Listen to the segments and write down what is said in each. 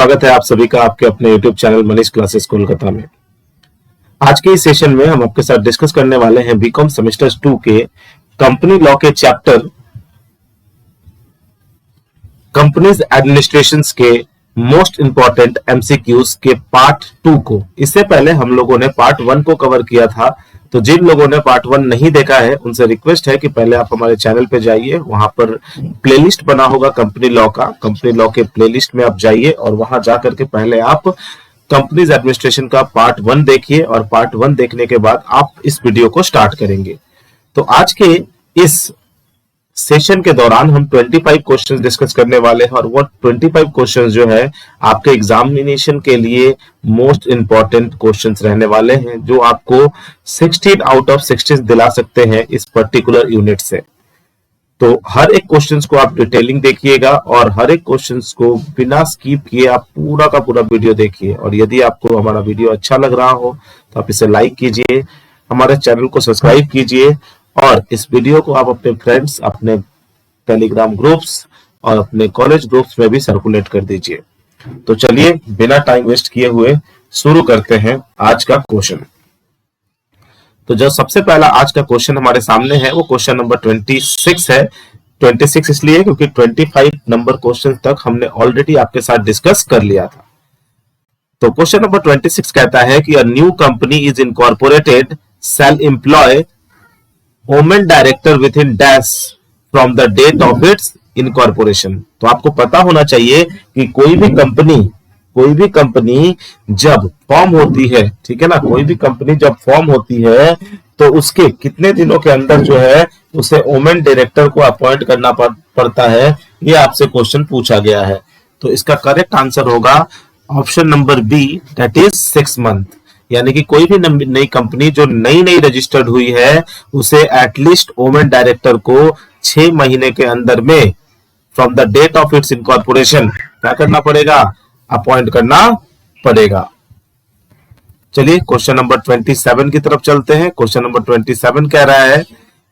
स्वागत है आप सभी का आपके अपने YouTube channel Manish classes Kolkata में। आज के इस सेशन में हम आपके साथ डिस्कस करने वाले हैं बीकॉम सेमेस्टर 2 के कंपनी लॉ के चैप्टर कंपनीज एडमिनिस्ट्रेशन के मोस्ट इंपॉर्टेंट एमसीक्यूज के पार्ट 2 को। इससे पहले हम लोगों ने पार्ट 1 को कवर किया था, तो जिन लोगों ने पार्ट 1 नहीं देखा है उनसे रिक्वेस्ट है कि पहले आप हमारे चैनल पे जाइए, वहां पर प्लेलिस्ट बना होगा कंपनी लॉ का। कंपनी लॉ के प्लेलिस्ट में आप जाइए और वहां जाकर के पहले आप कंपनीज एडमिनिस्ट्रेशन का पार्ट 1 देखिए और पार्ट 1 देखने के बाद आप इस वीडियो को स्टार्ट करेंगे। तो आज के इस सेशन के दौरान हम 25 क्वेश्चंस डिस्कस करने वाले हैं और वो 25 क्वेश्चंस जो है आपके एग्जामिनेशन के लिए मोस्ट इंपॉर्टेंट क्वेश्चंस रहने वाले हैं, जो आपको 16 आउट ऑफ 16 दिला सकते हैं इस पर्टिकुलर यूनिट से। तो हर एक क्वेश्चंस को आप डिटेलिंग देखिएगा और हर एक क्वेश्चंस को बिना स्किप किए आप पूरा का पूरा वीडियो देखिए। और यदि आपको हमारा वीडियो अच्छा लग रहा हो तो आप इसे लाइक कीजिए, हमारे चैनल को सब्सक्राइब कीजिए और इस वीडियो को आप अपने फ्रेंड्स, अपने टेलीग्राम ग्रुप्स और अपने कॉलेज ग्रुप्स में भी सर्कुलेट कर दीजिए। तो चलिए बिना टाइम वेस्ट किए हुए शुरू करते हैं आज का क्वेश्चन। तो जो सबसे पहला आज का क्वेश्चन हमारे सामने है वो क्वेश्चन नंबर 26 है। 26 इसलिए क्योंकि 25 नंबर क्वेश्चन तक हमने ऑलरेडी आपके साथ डिस्कस कर लिया था। तो क्वेश्चन नंबर 26 कहता है कि a new company is incorporated shall employ women director within dash from the date of its incorporation. तो आपको पता होना चाहिए कि कोई भी कंपनी जब फॉर्म होती है, ठीक है ना, कोई भी कंपनी जब फॉर्म होती है तो उसके कितने दिनों के अंदर जो है उसे वुमेन डायरेक्टर को अपॉइंट करना पड़ता है, ये आपसे क्वेश्चन पूछा गया है। तो इसका करेक्ट आंसर होगा option number B, that is 6 month. यानी कि कोई भी नई कंपनी जो नई रजिस्टर्ड हुई है उसे एटलीस्ट वुमेन डायरेक्टर को 6 महीने के अंदर में from the date of its incorporation क्या करना पड़ेगा, अपॉइंट करना पड़ेगा। चलिए क्वेश्चन नंबर 27 की तरफ चलते हैं। क्वेश्चन नंबर 27 कह रहा है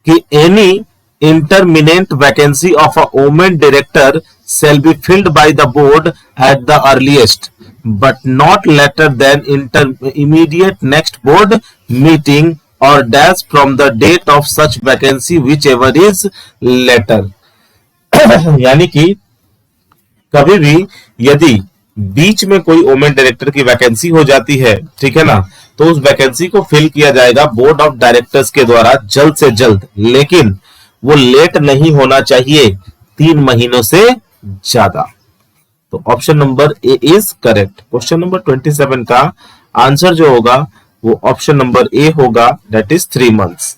कि any intermittent vacancy of a women director shall be filled by the board at the earliest but not later than immediate next board meeting or dash from the date of such vacancy whichever is later। यानी कि कभी भी यदि बीच में कोई women director की vacancy हो जाती है, ठीक है ना, तो उस वैकेंसी को फिल किया जाएगा बोर्ड ऑफ डायरेक्टर्स के द्वारा जल्द से जल्द, लेकिन वो लेट नहीं होना चाहिए 3 महीनों से ज्यादा। तो option number A is correct. Question number 27 का आंसर जो होगा वो ऑप्शन नंबर ए होगा, दैट इज 3 मंथ्स।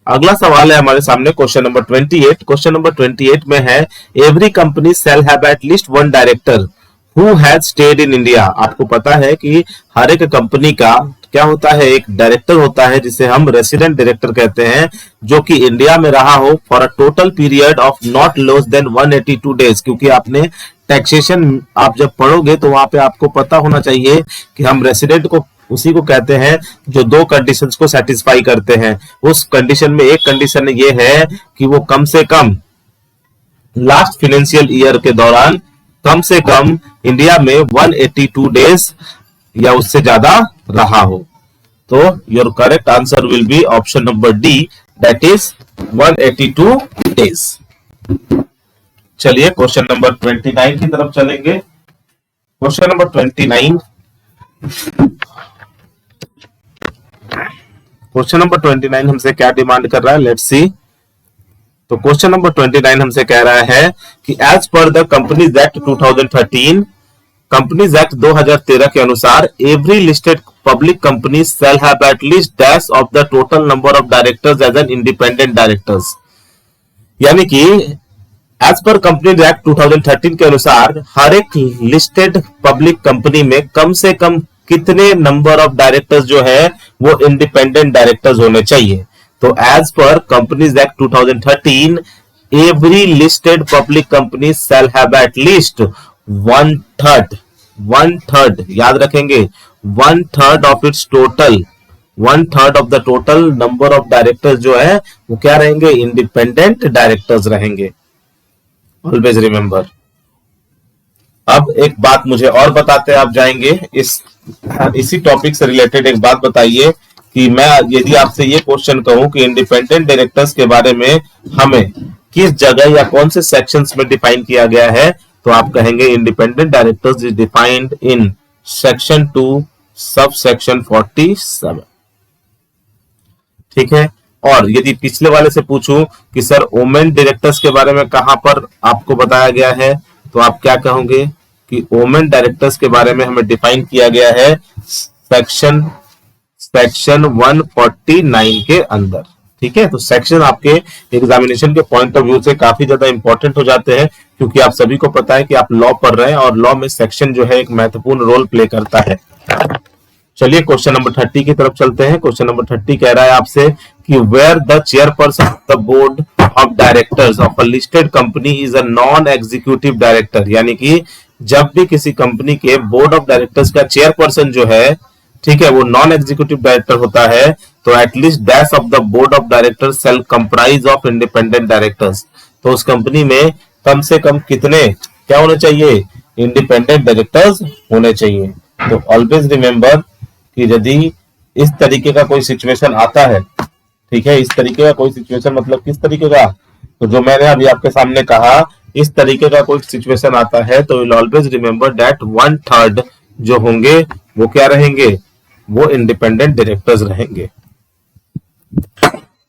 अगला सवाल है हमारे सामने क्वेश्चन नंबर 28। क्वेश्चन नंबर 28 में है every company shall have at least 1 director who has stayed in India. आपको पता है कि हर एक कंपनी का क्या होता है, एक डायरेक्टर होता है जिसे हम रेसिडेंट डायरेक्टर कहते हैं, जो कि इंडिया में रहा हो for a total period of not less than 182 days. क्योंकि आपने टैक्सेशन आप जब पढ़ोगे तो वहां पे आपको पता होना चाहिए कि हम रेसिडेंट को उसी को कहते हैं जो 2 कंडीशंस को सेटिस्फाई करते हैं। उस कंडीशन में एक कंडीशन ये है कि वो कम से कम लास्ट फाइनेंशियल ईयर के दौरान कम से कम इंडिया में 182 डेज या उससे ज्यादा रहा हो। तो your correct answer will be option number D, that is 182 days. चलिए क्वेश्चन नंबर 29 की तरफ चलेंगे। क्वेश्चन नंबर 29, क्वेश्चन नंबर 29 हमसे क्या डिमांड कर रहा है, लेट्स सी। तो क्वेश्चन नंबर 29 हमसे कह रहा है कि as per the companies act 2013, companies act 2013 के अनुसार every listed public company shall have at least dash of the total number of directors as an independent directors. यानी कि एज पर कंपनीज एक्ट 2013 के अनुसार हर एक लिस्टेड पब्लिक कंपनी में कम से कम कितने नंबर ऑफ डायरेक्टर्स जो है वो इंडिपेंडेंट डायरेक्टर्स होने चाहिए। तो as per companies act 2013 every listed public company shall have at least 1/3 याद रखेंगे, 1/3 of its total, 1/3 of the total number of directors जो है वो क्या रहेंगे, इंडिपेंडेंट डायरेक्टर्स रहेंगे। Always remember. अब एक बात मुझे और बताते आप जाएंगे, इसी टॉपिक से रिलेटेड एक बात बताइए कि मैं यदि आपसे ये क्वेश्चन कहूं कि इंडिपेंडेंट डायरेक्टर्स के बारे में हमें किस जगह या कौन से सेक्शंस में डिफाइन किया गया है, तो आप कहेंगे independent directors is defined in section 2 sub section 47। ठीक है। और यदि पिछले वाले से पूछूं कि सर वोमेन डायरेक्टर्स के बारे में कहां पर आपको बताया गया है, तो आप क्या कहोगे कि वोमेन डायरेक्टर्स के बारे में हमें डिफाइन किया गया है सेक्शन 149 के अंदर। ठीक है। तो सेक्शन आपके एग्जामिनेशन के पॉइंट ऑफ व्यू से काफी ज्यादा इंपॉर्टेंट हो जाते हैं, क्योंकि आप सभी को पता है कि आप लॉ पढ़ रहे हैं और लॉ में सेक्शन जो है एक महत्वपूर्ण रोल प्ले करता है। चलिए क्वेश्चन नंबर 30 की तरफ चलते हैं। क्वेश्चन नंबर 30 कह रहा है आपसे कि where the chairperson of the board of directors of a listed company is a non executive director, यानी कि जब भी किसी कंपनी के बोर्ड ऑफ डायरेक्टर्स का चेयरपर्सन जो है, ठीक है, वो नॉन एग्जीक्यूटिव डायरेक्टर होता है, तो at least dash of the board of directors shall comprise of independent directors. तो उस कंपनी में कम से कम कितने क्या होने चाहिए, इंडिपेंडेंट डायरेक्टर्स होने चाहिए। तो ऑलवेज रिमेंबर कि यदि इस तरीके का कोई सिचुएशन आता है, ठीक है, इस तरीके का कोई सिचुएशन मतलब किस तरीके का, तो जो मैंने अभी आपके सामने कहा इस तरीके का कोई सिचुएशन आता है, तो विल ऑलवेज रिमेंबर दैट 1/3 जो होंगे वो क्या रहेंगे, वो इंडिपेंडेंट डायरेक्टर्स रहेंगे।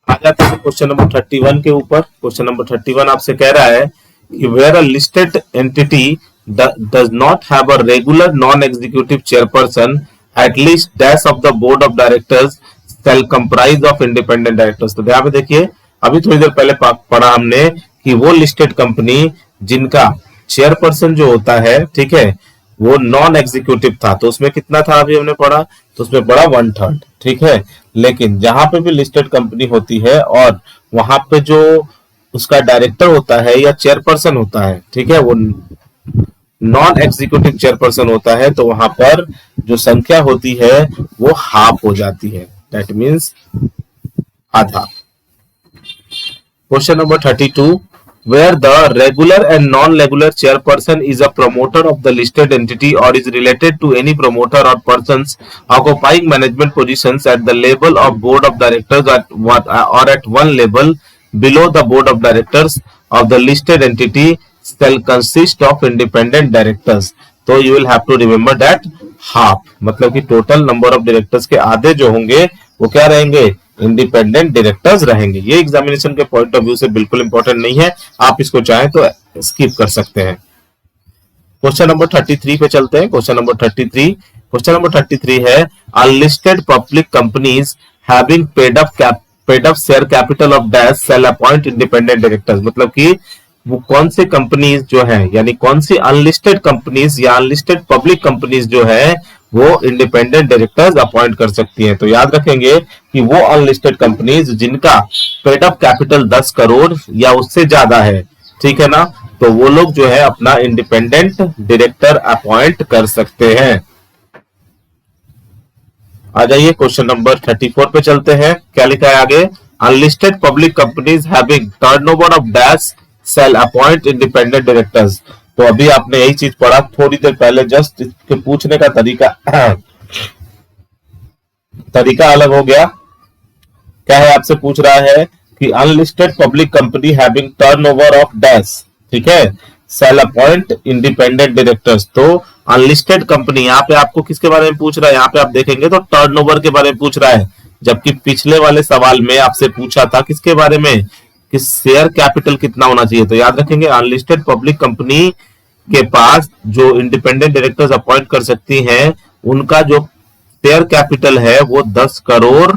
आ जाते हैं क्वेश्चन नंबर 31 के ऊपर। क्वेश्चन नंबर 31 आपसे कह रहा है कि where a listed entity does not have a regular non executive chairperson at least dash of the board of directors shall comprise of independent directors. तो यहाँ पे देखिए, अभी थोड़ी देर पहले पढ़ा हमने कि वो लिस्टेड कंपनी जिनका चेयरपर्सन जो होता है, ठीक है, वो नॉन एग्जीक्यूटिव था, तो उसमें कितना था अभी हमने पढ़ा, तो उसमें पढ़ा 1/3। ठीक है। लेकिन जहां पे भी लिस्टेड कंपनी होती है और वहां पे जो उसका डायरेक्टर होता है या चेयरपर्सन होता है, ठीक है, वो नॉन एग्जीक्यूटिव चेयरपर्सन होता है, तो वहां पर जो संख्या होती है वो हाफ हो जाती है, दैट मीन्स आधा। Question number 32, where the regular and non-regular chairperson is a promoter of the listed entity or is related to any promoter or persons occupying management positions at the level of board of directors or at one level below the board of directors of the listed entity shall consist of independent directors। तो you will have to remember that half, मतलब कि total number of directors के आधे जो होंगे वो क्या रहेंगे, इंडिपेंडेंट डायरेक्टर्स रहेंगे। ये एग्जामिनेशन के पॉइंट ऑफ व्यू से बिल्कुल इंपॉर्टेंट नहीं है, आप इसको चाहें तो स्किप कर सकते हैं। क्वेश्चन नंबर 33 पे चलते हैं। क्वेश्चन नंबर 33 है unlisted public companies having paid up share capital of dash shall appoint independent directors. मतलब कि वो कौन से कंपनीज जो है, यानी कौन सी अनलिस्टेड कंपनीज या अनलिस्टेड पब्लिक कंपनीज जो है वो इंडिपेंडेंट डायरेक्टर्स अपॉइंट कर सकती हैं। तो याद रखेंगे कि वो अनलिस्टेड कंपनीज जिनका पेड अप कैपिटल 10 करोड़ या उससे ज्यादा है, ठीक है ना, तो वो लोग जो है अपना इंडिपेंडेंट डायरेक्टर अपॉइंट कर सकते हैं। आ जाइए क्वेश्चन नंबर 34 पे चलते हैं। क्या लिखा है आगे, unlisted public companies having turnover of dash shall appoint independent directors. तो अभी आपने यही चीज पढ़ा थोड़ी देर पहले, जस्ट इसके पूछने का तरीका अलग हो गया। क्या है, आपसे पूछ रहा है कि unlisted public company having turnover of dash, ठीक है, शैल अपॉइंट इंडिपेंडेंट डायरेक्टर्स। तो अनलिस्टेड कंपनी यहाँ पे आपको किसके बारे में पूछ रहा है, यहाँ पे आप देखेंगे तो टर्नओवर के बारे में पूछ रहा है, जबकि पिछले वाले सवाल में आपसे पूछा था किसके बारे में, कि शेयर कैपिटल कितना होना चाहिए। तो याद रखेंगे अनलिस्टेड पब्लिक कंपनी के पास जो इंडिपेंडेंट डायरेक्टर्स अपॉइंट कर सकती हैं, उनका जो शेयर कैपिटल है वो 10 करोड़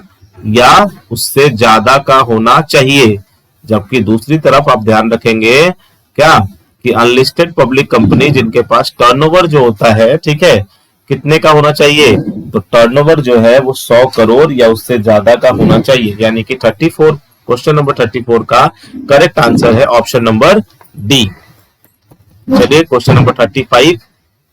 या उससे ज्यादा का होना चाहिए। जबकि दूसरी तरफ आप ध्यान रखेंगे क्या, कि अनलिस्टेड पब्लिक कंपनी जिनके पास टर्नओवर जो होता है, ठीक है, कितने का होना चाहिए, तो टर्नओवर जो है वो 100 करोड़ या उससे ज्यादा का होना चाहिए। यानी कि 34, क्वेश्चन नंबर 34 का करेक्ट आंसर है ऑप्शन नंबर डी। चलिए क्वेश्चन नंबर 35।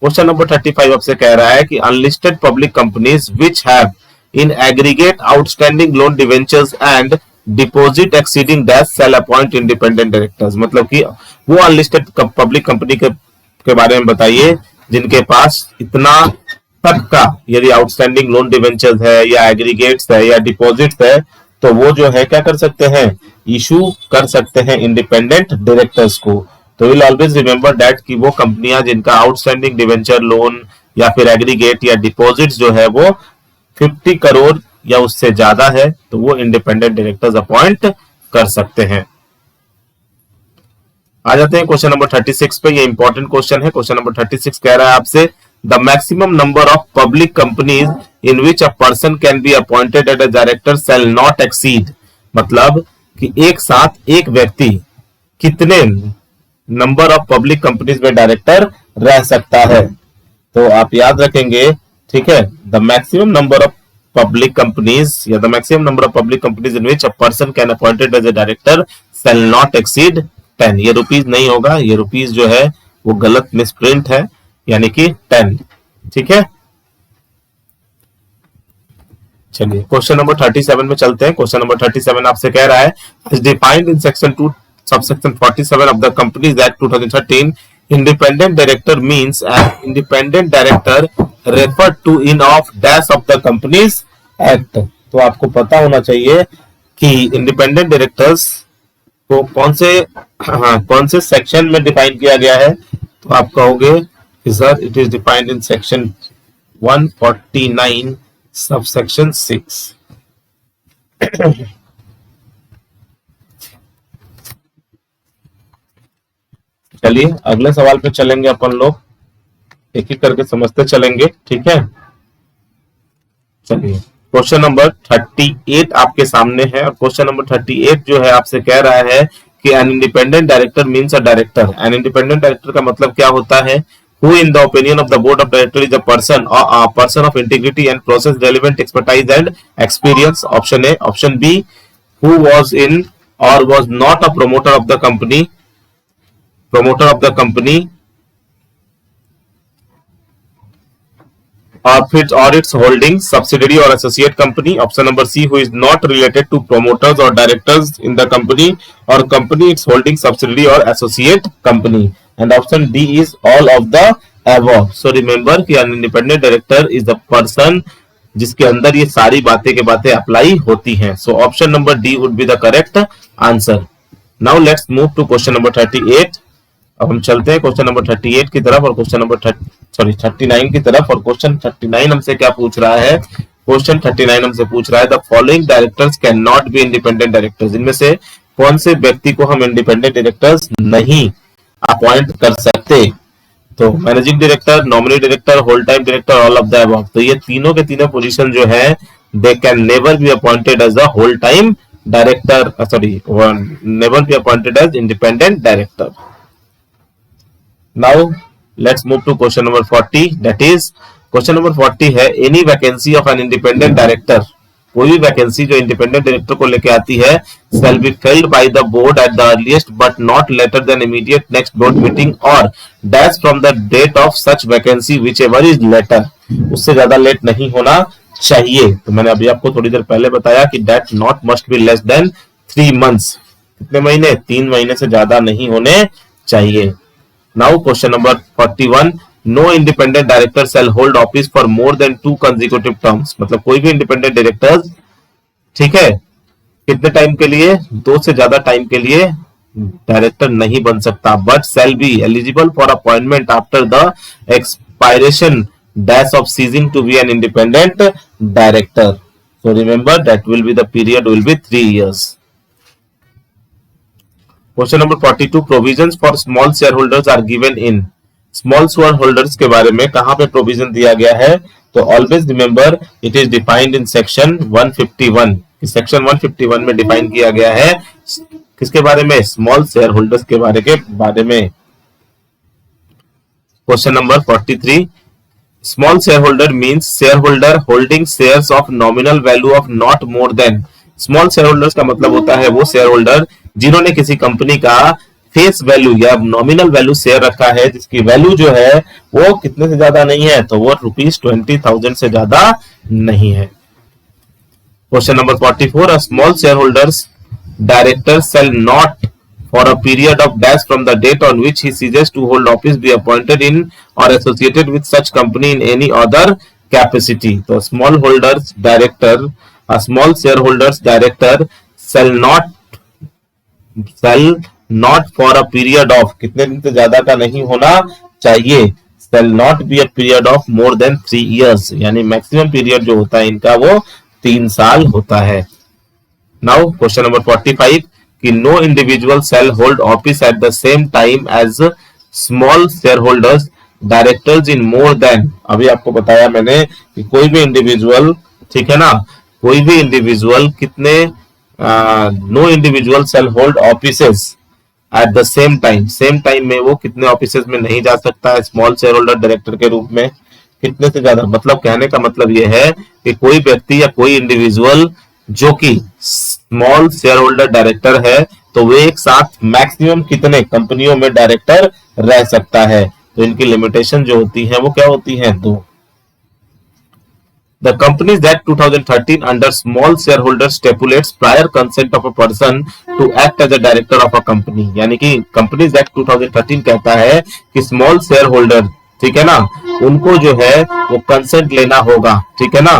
क्वेश्चन नंबर 35 आपसे कह रहा है कि unlisted public companies which have in aggregate outstanding loan debentures and deposit exceeding dash shall appoint independent directors. मतलब कि वो अनलिस्टेड पब्लिक कंपनी के बारे में बताइए जिनके पास इतना तक का यदि आउटस्टैंडिंग लोन डिवेंचर्स है या एग्रीगेट्स है या डिपॉजिट्स है, तो वो जो है क्या कर सकते हैं, इशू कर सकते हैं इंडिपेंडेंट डायरेक्टर्स को। तो विल ऑलवेज रिमेंबर दैट कि वो कंपनियां जिनका आउटस्टैंडिंग डिवेंचर लोन या फिर एग्रीगेट या डिपॉजिट्स जो है वो 50 करोड़ या उससे ज्यादा है, तो वो इंडिपेंडेंट डायरेक्टर्स अपॉइंट कर सकते हैं। आ जाते हैं क्वेश्चन नंबर 36 पे। ये इंपॉर्टेंट क्वेश्चन है। क्वेश्चन नंबर 36 कह रहा है आपसे, the maximum number of public companies in which a person can be appointed as a director shall not exceed, मतलब कि एक साथ एक व्यक्ति कितने नंबर ऑफ पब्लिक कंपनीज में डायरेक्टर रह सकता है। तो आप याद रखेंगे, ठीक है, the maximum number of public companies या the maximum number of public companies in which a person can appointed as a director shall not exceed 10। ये रुपीज नहीं होगा, ये रुपीज जो है वो गलत मिसप्रिंट है, यानी कि 10। ठीक है, चलिए क्वेश्चन नंबर 37 में चलते हैं। क्वेश्चन नंबर 37 आपसे कह रहा है, as defined in section 2 subsection 47 of the Companies Act 2013, independent director means an independent director referred to in of dash of the Companies Act। तो आपको पता होना चाहिए कि इंडिपेंडेंट डायरेक्टर्स को कौन से सेक्शन में डिफाइन किया गया है। तो आप कहोगे कि sir it is defined in section 149 subsection 6। चलिए अगले सवाल पे चलेंगे, अपन लोग एक एक करके समझते चलेंगे। ठीक है, चलिए क्वेश्चन नंबर 38 आपके सामने है, और क्वेश्चन नंबर 38 जो है आपसे कह रहा है कि an independent director means a director. An independent director का मतलब क्या होता है, who in the opinion of the board of directors is a person or a person of integrity and process relevant expertise and experience। option A। option B, who was in or was not a promoter of the company or its holding subsidiary or associate company। option number C, who is not related to promoters or directors in the company or company its holding subsidiary or associate company। and option D is all of the above। so remember कि an independent director is the person जिसके अंदर ये सारी बातें apply होती हैं। so option number D would be the correct answer। now let's move to question number 38। अब हम चलते हैं क्वेश्चन नंबर 38 की तरफ और क्वेश्चन नंबर 39 की तरफ। और क्वेश्चन 39 हमसे क्या पूछ रहा है, क्वेश्चन 39 हमसे पूछ रहा है, the following directors can not be independent directors. इनमें से कौन से व्यक्ति को हम इंडिपेंडेंट डायरेक्टर्स नहीं अपॉइंट कर सकते। तो managing director, nominee director, whole time director, all of the above. तो ये तीनों के तीनों पोजीशन जो है they can never be appointed as a whole time director, never be appointed as independent director. Now let's move to question number 40। that is question number 40 है, any vacancy of an independent director, कोई भी vacancy जो independent director को लेके आती है, shall be filled by the board at the earliest but not later than immediate next board meeting or dash from the date of such vacancy whichever is later। उससे ज्यादा late नहीं होना चाहिए। तो मैंने अभी आपको थोड़ी देर पहले बताया कि that not must be less than 3 months। कितने महीने, 3 महीने से ज्यादा नहीं होने चाहिए। Now question number 41, no independent director shall hold office for more than 2 consecutive terms। मतलब कोई भी इंडिपेंडेंट डायरेक्टर, ठीक है, कितने टाइम के लिए, 2 से ज्यादा टाइम के लिए डायरेक्टर नहीं बन सकता, but shall be eligible for appointment after the expiration dash of ceasing to be an independent director। so remember that will be the period will be 3 years। Question number 42, provisions for small share holders are given in. Small share holders के बारे में कहां पे provision दिया गया है। तो always remember it is defined in section 151। Section 151 में डिफाइन किया गया है किसके बारे में, स्मॉल शेयर होल्डर्स के बारे में। Question number 43, small share holder means share holder holding shares of nominal value of not more than. Small share holders का मतलब होता है वो शेयर होल्डर जिन्होंने किसी कंपनी का फेस वैल्यू या नॉमिनल वैल्यू शेयर रखा है, जिसकी वैल्यू जो है वो कितने से ज्यादा नहीं है, तो वो ₹20,000 से ज्यादा नहीं है। Question number 44, small share holders director shall not for a period of dash from the date on which he ceases to hold office be appointed in or associated with such company in any other capacity. तो small holders director, a small shareholders director shall not for a period of, कितने दिन से ज्यादा का नहीं होना चाहिए, shall not be a period of more than 3 years, यानी मैक्सिमम पीरियड जो होता है इनका वो 3 साल होता है. नाउ क्वेश्चन नंबर 45 कि no individual shall hold office at the same time as small shareholders directors in more than, अभी आपको बताया मैंने कि कोई भी इंडिविजुअल, ठीक है ना, कोई भी इंडिविजुअल कितने, no individual shall hold offices at the same time, same time में वो कितने ऑफिसेस में नहीं जा सकता है स्मॉल शेयर होल्डर डायरेक्टर के रूप में, कितने से ज्यादा, मतलब कहने का मतलब ये है कि कोई व्यक्ति या कोई इंडिविजुअल जो कि स्मॉल शेयर होल्डर डायरेक्टर है तो वे एक साथ मैक्सिमम कितने कंपनियों में डायरेक्टर रह सकता है. तो इनकी लिमिटेशन जो होती है वो क्या होती है, 2. The Companies Act 2013 under small shareholder stipulates prior consent of a person to act as a director of a company. यानी कि Companies Act 2013 कहता है कि स्मॉल शेयर होल्डर, ठीक है ना, उनको जो है वो कंसेंट लेना होगा, ठीक है ना,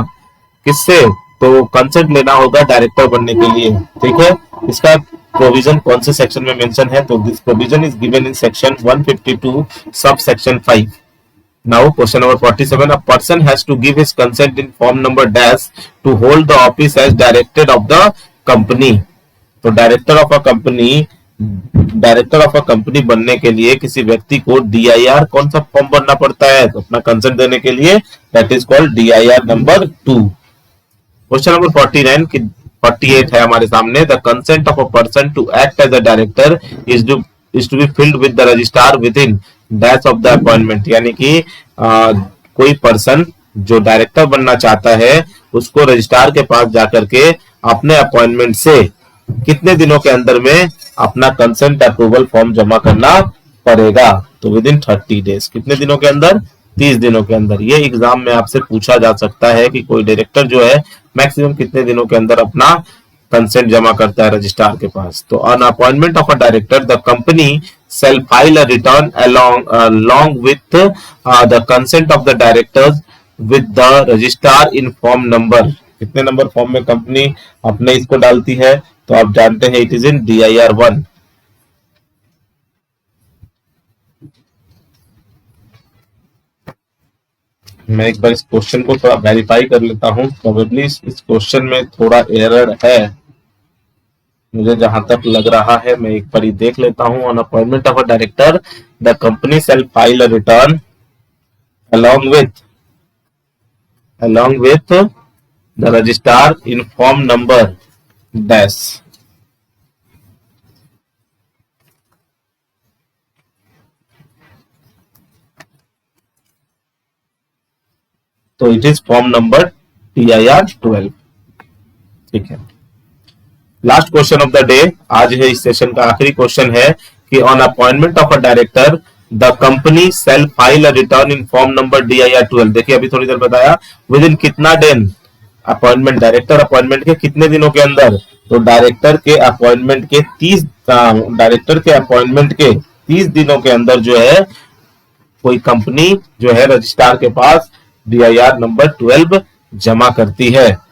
किससे, तो कंसेंट लेना होगा डायरेक्टर बनने के लिए, ठीक है. इसका प्रोविजन कौन से सेक्शन में मेंशन है, तो this provision is given in section 152 sub section 5. Now question number 47, a person has to give his consent in form number dash to hold the office as director of the company. तो director of a company बनने के लिए किसी व्यक्ति को DIR कौन सा form भरना पड़ता है, तो अपना कंसेंट देने के लिए, that is called DIR number 2. Question number 48 है हमारे सामने, the consent of a person to act as a director is to be filed with the registrar within dash of the appointment. यानी कि कोई person जो director बनना चाहता है उसको रजिस्ट्रार के पास जाकर के अपने अपॉइंटमेंट से कितने दिनों के अंदर में अपना कंसेंट अप्रूवल फॉर्म जमा करना पड़ेगा, तो विद इन 30 डेज, कितने दिनों के अंदर, 30 दिनों के अंदर. ये एग्जाम में आपसे पूछा जा सकता है कि कोई डायरेक्टर जो है मैक्सिमम कितने दिनों के अंदर अपना कंसेंट जमा करता है रजिस्ट्रार के पास. तो on appointment of a director the company shall file a return along with the consent of the directors with the registrar in form number. कितने नंबर फॉर्म में कंपनी अपने इसको डालती है, तो आप जानते हैं इट इज इन DIR 1. मैं एक बार इस क्वेश्चन को थोड़ा वेरीफाई कर लेता हूं, प्रोबेबली इस क्वेश्चन में थोड़ा एरर है, मुझे जहां तक लग रहा है. मैं एक बार देख लेता हूं. On appointment of a director the company shall file a return along with the registrar in form number dash. तो it is form number DIR 12. ठीक है. Last question of the day, आज है इस सेशन का आखिरी क्वेश्चन है कि on appointment of a director the company shall file a return in form number DIR 12. देखिए अभी थोड़ी देर बताया विद इन कितना दिन, अपॉइंटमेंट, डायरेक्टर अपॉइंटमेंट के कितने दिनों के अंदर, तो डायरेक्टर के अपॉइंटमेंट के 30 दिनों के अंदर जो है कोई कंपनी जो है रजिस्ट्रार के पास DIR नंबर 12 जमा करती है.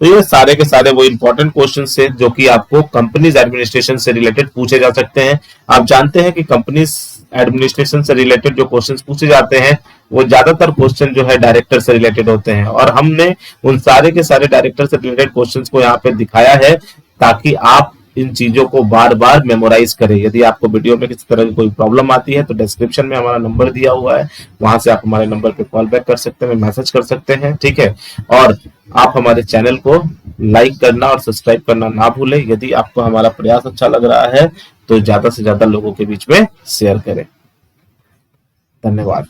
तो ये सारे के सारे वो इंपॉर्टेंट क्वेश्चन है जो कि आपको कंपनीज एडमिनिस्ट्रेशन से रिलेटेड पूछे जा सकते हैं. आप जानते हैं कि कंपनीज एडमिनिस्ट्रेशन से रिलेटेड जो क्वेश्चंस पूछे जाते हैं वो ज्यादातर क्वेश्चन जो है डायरेक्टर से रिलेटेड होते हैं, और हमने उन सारे के सारे डायरेक्टर से रिलेटेड क्वेश्चंस को यहाँ पे दिखाया है ताकि आप इन चीजों को बार बार मेमोराइज करें. यदि आपको वीडियो में किसी तरह की कोई प्रॉब्लम आती है तो डिस्क्रिप्शन में हमारा नंबर दिया हुआ है, वहां से आप हमारे नंबर पे कॉल बैक कर सकते हैं, मैसेज कर सकते हैं. ठीक है. और आप हमारे चैनल को लाइक करना और सब्सक्राइब करना ना भूलें. यदि आपको हमारा प्रयास अच्छा लग रहा है तो ज्यादा से ज्यादा लोगों के बीच में शेयर करें. धन्यवाद.